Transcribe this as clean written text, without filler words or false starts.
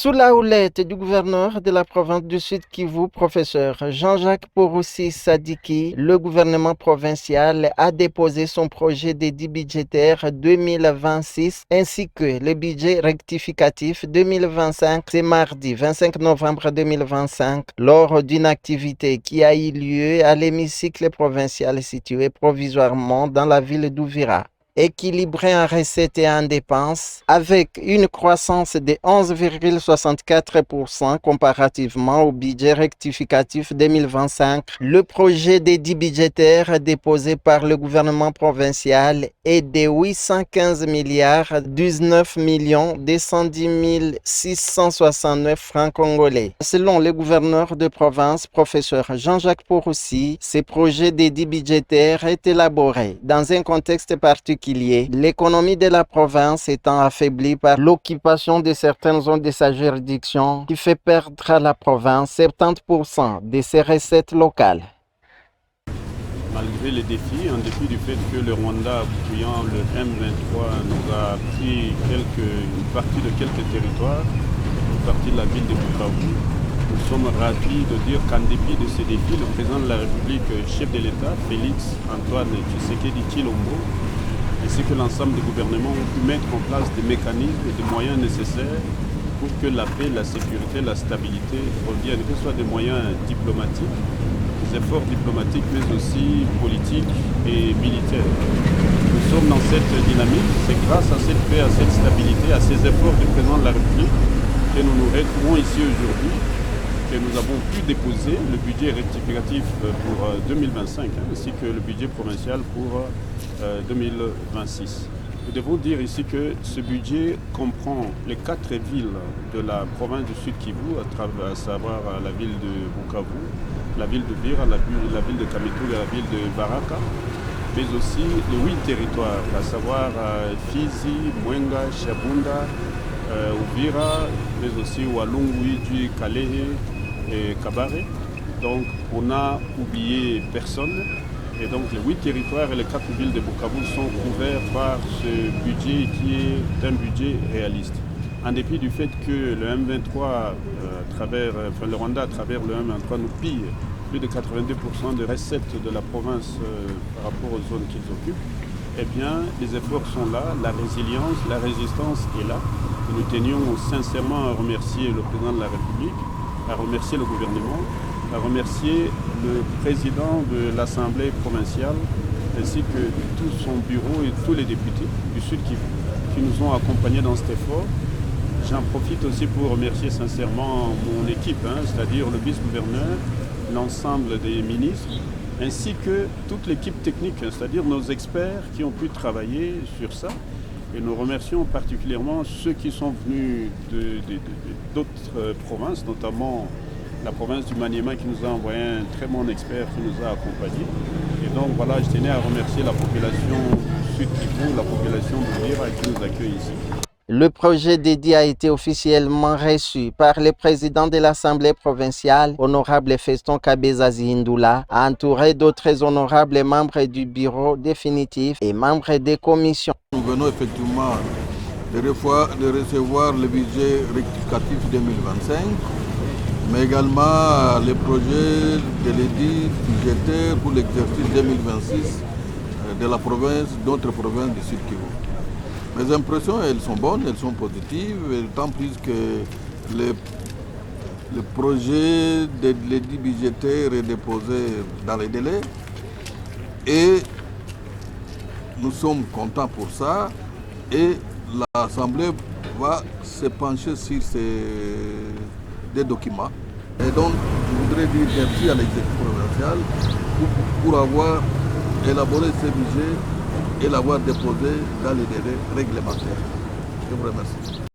Sous la houlette du gouverneur de la province du Sud Kivu, professeur Jean-Jacques Poroussi Sadiki, le gouvernement provincial a déposé son projet d'édit budgétaire 2026 ainsi que le budget rectificatif 2025 ce mardi 25 novembre 2025 lors d'une activité qui a eu lieu à l'hémicycle provincial situé provisoirement dans la ville d'Uvira. Équilibré en recettes et en dépenses, avec une croissance de 11,64% comparativement au budget rectificatif 2025. Le projet d'édit budgétaire déposé par le gouvernement provincial est de 815 milliards 19 210 669 francs congolais. Selon le gouverneur de province, professeur Jean-Jacques Poroussi, ce projet d'édit budgétaire est élaboré dans un contexte particulier. L'économie de la province étant affaiblie par l'occupation de certaines zones de sa juridiction qui fait perdre à la province 70% de ses recettes locales. Malgré les défis, en dépit du fait que le Rwanda, appuyant le M23, nous a pris une partie de quelques territoires, une partie de la ville de Bukavu, nous sommes ravis de dire qu'en dépit de ces défis, le président de la République, chef de l'État, Félix Antoine Tshisekedi Tshilombo, ainsi que l'ensemble des gouvernements ont pu mettre en place des mécanismes et des moyens nécessaires pour que la paix, la sécurité, la stabilité reviennent, que ce soit des moyens diplomatiques, des efforts diplomatiques, mais aussi politiques et militaires. Nous sommes dans cette dynamique, c'est grâce à cette paix, à cette stabilité, à ces efforts du président de la République que nous nous retrouvons ici aujourd'hui, que nous avons pu déposer le budget rectificatif pour 2025, ainsi que le budget provincial pour 2026. Nous devons dire ici que ce budget comprend les 4 villes de la province du Sud Kivu, à savoir la ville de Bukavu, la ville de Vira, la ville de Kamituga et la ville de Baraka, mais aussi les 8 territoires, à savoir Fizi, Mwenga, Shabunda, Uvira, mais aussi Walungu, Idji, Kalehe et Kabare. Donc on n'a oublié personne. Et donc les 8 territoires et les 4 villes de Bukavu sont couverts par ce budget qui est un budget réaliste. En dépit du fait que le M23, le Rwanda à travers le M23 nous pille plus de 82% des recettes de la province par rapport aux zones qu'ils occupent, eh bien les efforts sont là, la résilience, la résistance est là. Et nous tenions sincèrement à remercier le président de la République, à remercier le gouvernement, à remercier le président de l'Assemblée provinciale ainsi que tout son bureau et tous les députés du Sud qui nous ont accompagnés dans cet effort. J'en profite aussi pour remercier sincèrement mon équipe, c'est-à-dire le vice-gouverneur, l'ensemble des ministres, ainsi que toute l'équipe technique, c'est-à-dire nos experts qui ont pu travailler sur ça. Et nous remercions particulièrement ceux qui sont venus d'autres provinces, notamment la province du Maniema qui nous a envoyé un très bon expert qui nous a accompagnés. Et donc voilà, je tenais à remercier la population du Sud Kivu, la population de Vira qui nous accueille ici. Le projet d'édit a été officiellement reçu par le président de l'Assemblée provinciale, honorable Feston Kabezazi Ndula, entouré d'autres honorables membres du bureau définitif et membres des commissions. Nous venons effectivement de recevoir le budget rectificatif 2025, mais également les projets de l'édit budgétaire pour l'exercice 2026 de la province, d'autres provinces du Sud Kivu. Mes impressions, elles sont bonnes, elles sont positives, tant plus que le projet de l'édit budgétaire est déposé dans les délais et nous sommes contents pour ça et l'Assemblée va se pencher sur des documents. Et donc, je voudrais dire merci à l'exécutif provincial pour avoir élaboré ce budget et l'avoir déposé dans les délais réglementaires. Je vous remercie.